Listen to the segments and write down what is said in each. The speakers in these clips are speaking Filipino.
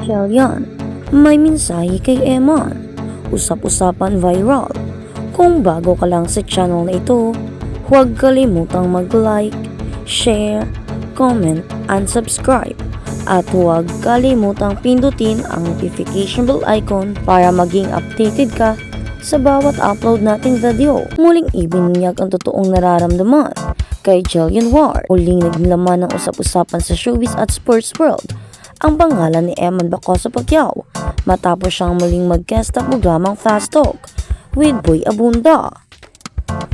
Jillian, may mensahe kay Eman. Usap-usapan viral. Kung bago ka lang sa channel na ito, huwag kalimutang mag-like, share, comment, and subscribe. At huwag kalimutang pindutin ang notification bell icon para maging updated ka sa bawat upload nating video. Muling ibinunyag ang totoong nararamdaman kay Jillian Ward. Muling naglaman ng usap-usapan sa showbiz at sports world ang pangalan ni Eman Bacosa Pacquiao matapos siyang muling mag-guest sa programang Fast Talk with Boy Abunda,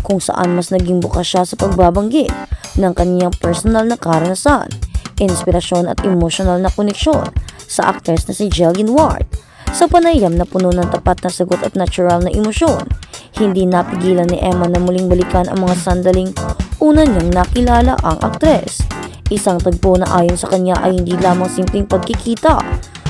kung saan mas naging bukas siya sa pagbabanggit ng kanyang personal na karanasan, inspirasyon at emotional na koneksyon sa actress na si Jillian Ward. Sa panayam na puno ng tapat na sagot at natural na emosyon, hindi napigilan ni Eman na muling balikan ang mga sandaling una niyang nakilala ang aktres. Isang tagpo na ayon sa kanya ay hindi lamang simpleng pagkikita,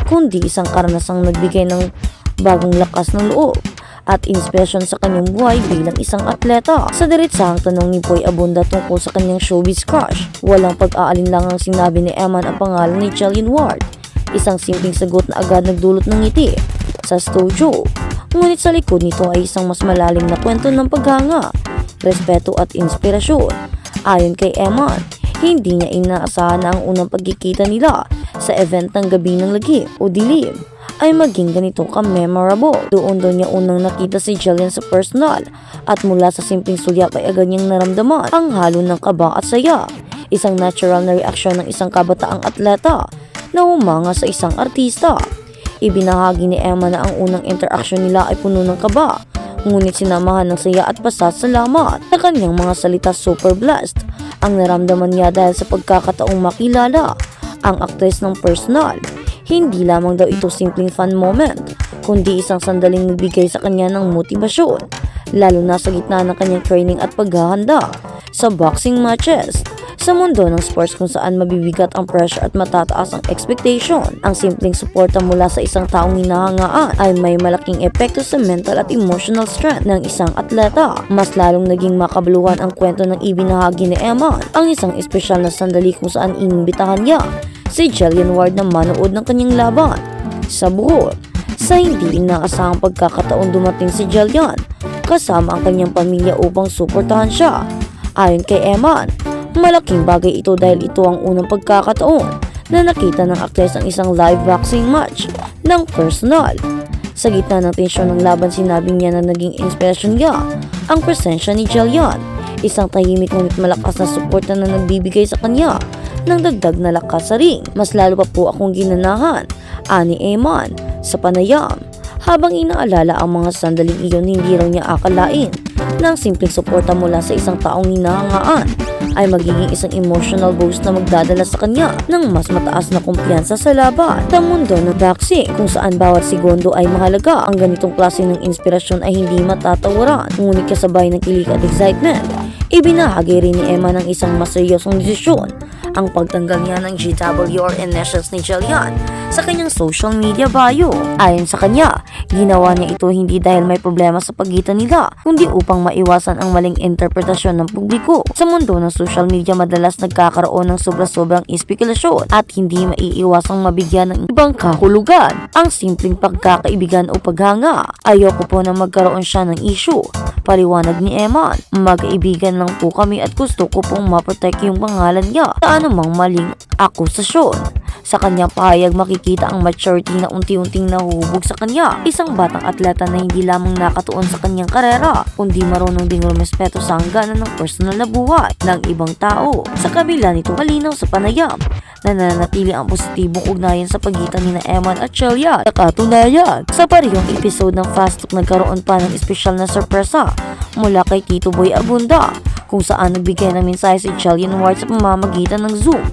kundi isang karanasang nagbigay ng bagong lakas ng loob at inspirasyon sa kanyang buhay bilang isang atleta. Sa diretsahang tanong ni Boy Abunda tungkol sa kanyang showbiz crush, walang pag-aalinlangang sinabi ni Eman ang pangalan ni Jillian Ward. Isang simpleng sagot na agad nagdulot ng ngiti sa studio. Ngunit sa likod nito ay isang mas malalim na kwento ng paghanga, respeto at inspirasyon. Ayon kay Eman, hindi niya inaasahan na ang unang pagkikita nila sa event ng Gabi ng Lagim o Dilim ay maging ganito ka-memorable. Doon niya unang nakita si Jillian sa personal at mula sa simpleng sulyap ay agad niyang naramdaman ang halo ng kaba at saya. Isang natural na reaksyon ng isang kabataang atleta na humanga sa isang artista. Ibinahagi ni Emma na ang unang interaksyon nila ay puno ng kaba, ngunit sinamahan ng saya at pasasalamat na kanyang mga salita. Super blessed ang naramdaman niya dahil sa pagkakataong makilala ang aktres ng personal. Hindi lamang daw ito simpleng fun moment, kundi isang sandaling nagbigay sa kanya ng motibasyon, lalo na sa gitna ng kanyang training at paghahanda sa boxing matches. Sa mundo ng sports kung saan mabibigat ang pressure at matataas ang expectation, ang simpleng suporta mula sa isang taong hinahangaan ay may malaking epekto sa mental at emotional strength ng isang atleta. Mas lalong naging makabuluhan ang kwento ng ibinahagi ni Eman, ang isang espesyal na sandali kung saan inimbitahan niya si Jillian Ward na manood ng kanyang laban sa Bohol. Sa hindi inaasahang pagkakataon dumating si Jillian kasama ang kanyang pamilya upang suportahan siya. Ayon kay Eman, malaking bagay ito dahil ito ang unang pagkakataon na nakita ng aktres ang isang live boxing match ng personal. Sa gitna ng tensyon ng laban, sinabi niya na naging inspirasyon niya ang presensya ni Jillian, isang tahimik ngunit malakas na suporta na nagbibigay sa kanya ng dagdag na lakas sa ring. Mas lalo pa po akong ginanahan, ani Eman, sa panayam. Habang inaalala ang mga sandaling iyon, hindi raw niya akalain na ang simpleng suporta mula sa isang taong hinahangaan ay magiging isang emotional boost na magdadala sa kanya ng mas mataas na kumpiyansa sa laban. Sa mundo ng boxing, kung saan bawat segundo ay mahalaga, ang ganitong klase ng inspirasyon ay hindi matatawaran, ngunit kasabay ng kilig at excitement. Ibinahagi rin ni Emma ng isang mas seryosong desisyon, ang pagtanggal niya ng GWR initials ni Jillian sa kanyang social media bio. Ayon sa kanya, ginawa niya ito hindi dahil may problema sa pagitan nila, kundi upang maiwasan ang maling interpretasyon ng publiko. Sa mundo ng social media, madalas nagkakaroon ng sobra-sobrang espekulasyon at hindi maiiwasang mabigyan ng ibang kahulugan ang simpleng pagkakaibigan o paghanga. Ayoko po na magkaroon siya ng issue, paliwanag ni Eman. Magkaibigan lang po kami at gusto ko pong maprotect yung pangalan niya sa anumang maling akusasyon. Sa kanyang pahayag, makikita ang maturity na unti-unting nahuhubog sa kanya. Isang batang atleta na hindi lamang nakatuon sa kanyang karera, kundi marunong ding rumespeto sa hangganan ng personal na buhay ng ibang tao. Sa kabila nito, malinaw sa panayam na nananatili ang positibong ugnayan sa pagitan ni Eman at Jillian. Sa katunayan, sa parehong episode ng Fast Talk, nagkaroon pa ng espesyal na sorpresa mula kay Tito Boy Abunda, kung saan nagbigay ng mensahe si Jillian Ward sa pamamagitan ng Zoom.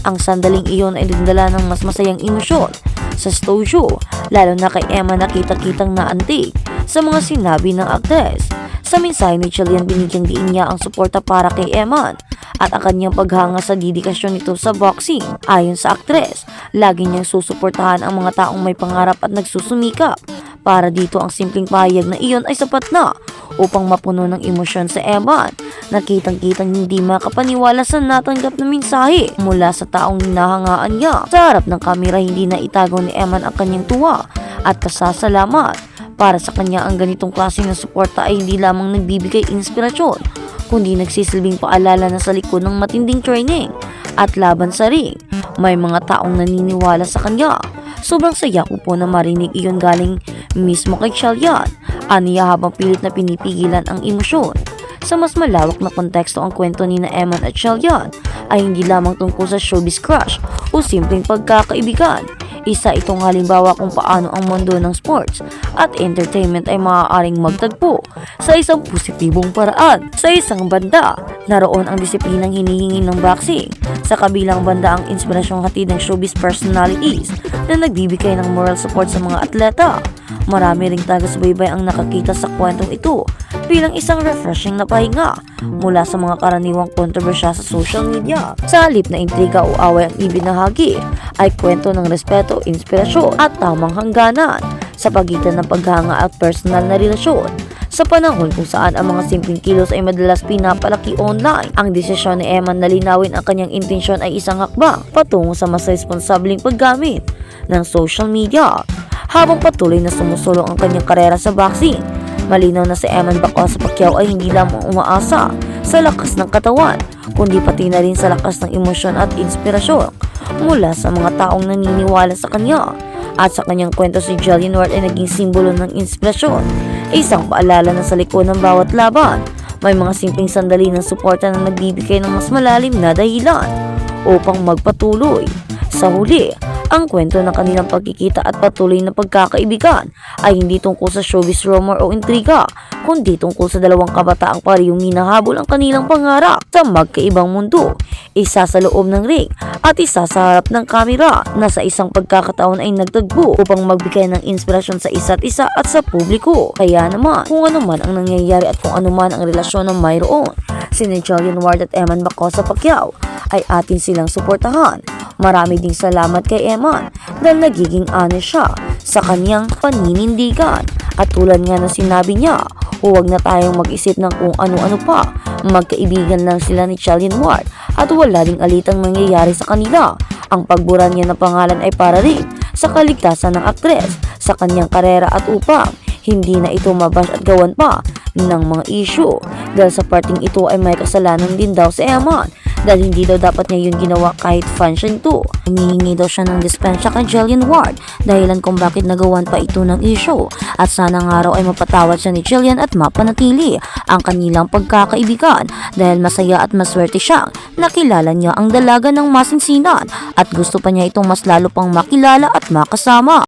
Ang sandaling iyon ay nagdala ng mas masayang emosyon sa studio, lalo na kay Emma na kita-kitang naantig sa mga sinabi ng aktres. Sa mensahe ni Jillian, binigyang diin niya ang suporta para kay Eman at ang kanyang paghanga sa dedikasyon nito sa boxing. Ayon sa aktres, lagi niyang susuportahan ang mga taong may pangarap at nagsusumikap Para dito ang simpleng pahayag na iyon ay sapat na upang mapuno ng emosyon sa Eman. Nakitang-kitang hindi makapaniwala sa natanggap na mensahe mula sa taong hinahangaan niya. Sa harap ng kamera, hindi na itago ni Eman ang kanyang tuwa at pasasalamat. Para sa kanya, ang ganitong klase ng suporta ay hindi lamang nagbibigay inspirasyon, kundi nagsisilbing paalala na sa likod ng matinding training at laban sa ring, may mga taong naniniwala sa kanya. Sobrang saya ko po na marinig iyon galing mismo kay Chalian, aniya habang pilit na pinipigilan ang emosyon. Sa mas malawak na konteksto, ang kwento ni na Eman at Chalian ay hindi lamang tungkol sa showbiz crush o simpleng pagkakaibigan. Isa itong halimbawa kung paano ang mundo ng sports at entertainment ay maaaring magtagpo sa isang positibong paraan. Sa isang banda, naroon ang disiplinang hinihingi ng boxing. Sa kabilang banda, ang inspirasyong hatid ng showbiz personalities na nagbibigay ng moral support sa mga atleta. Marami ring taga-subaybay ang nakakita sa kwentong ito bilang isang refreshing na pahinga mula sa mga karaniwang kontrobersya sa social media. Sa halip na intriga o away ang ibinahagi, ay kwento ng respeto, inspirasyon at tamang hangganan sa pagitan ng paghanga at personal na relasyon. Sa panahon kung saan ang mga simpleng kilos ay madalas pinapalaki online, ang desisyon ni Eman na linawin ang kanyang intensyon ay isang hakbang patungo sa mas responsableng paggamit ng social media. Habang patuloy na sumusulong ang kanyang karera sa boxing, malinaw na si Eman Bacosa Pacquiao ay hindi lamang umaasa sa lakas ng katawan, kundi pati na rin sa lakas ng emosyon at inspirasyon mula sa mga taong naniniwala sa kanya. At sa kanyang kwento, si Jillian Ward ay naging simbolo ng inspirasyon, isang paalala na sa likod ng bawat laban may mga simpleng sandali ng suporta na nagbibigay ng mas malalim na dahilan upang magpatuloy. Sa huli, ang kwento ng kanilang pagkikita at patuloy na pagkakaibigan ay hindi tungkol sa showbiz rumor o intriga, kundi tungkol sa dalawang kabataang parehong hinahabol ang kanilang pangarap sa magkaibang mundo, isa sa loob ng ring at isa sa harap ng kamera, na sa isang pagkakataon ay nagtagpo upang magbigay ng inspirasyon sa isa't isa at sa publiko. Kaya naman, kung ano man ang nangyayari at kung ano man ang relasyon na mayroon, sina Jillian Ward at Eman Bacosa Pacquiao ay atin silang suportahan. Marami ding salamat kay Eman dahil nagiging honest siya sa kanyang paninindigan. At tulad nga na sinabi niya, huwag na tayong mag-isip ng kung ano-ano pa. Magkaibigan lang sila ni Jillian Ward at wala ding alitang nangyayari sa kanila. Ang pagbura niya ng pangalan ay para rin sa kaligtasan ng aktres sa kanyang karera at upang hindi na ito mabash at gawan pa ng mga issue. Dahil sa parting ito ay may kasalanan din daw si Eman dahil hindi daw dapat niya yun ginawa kahit fan siya ito. Humihingi daw siya ng dispensya kay Jillian Ward dahilan kung bakit nagawan pa ito ng issue, at sana nga raw ay mapatawad siya ni Jillian at mapanatili ang kanilang pagkakaibigan dahil masaya at maswerte siyang nakilala niya ang dalaga ng masinsinan at gusto pa niya itong mas lalo pang makilala at makasama.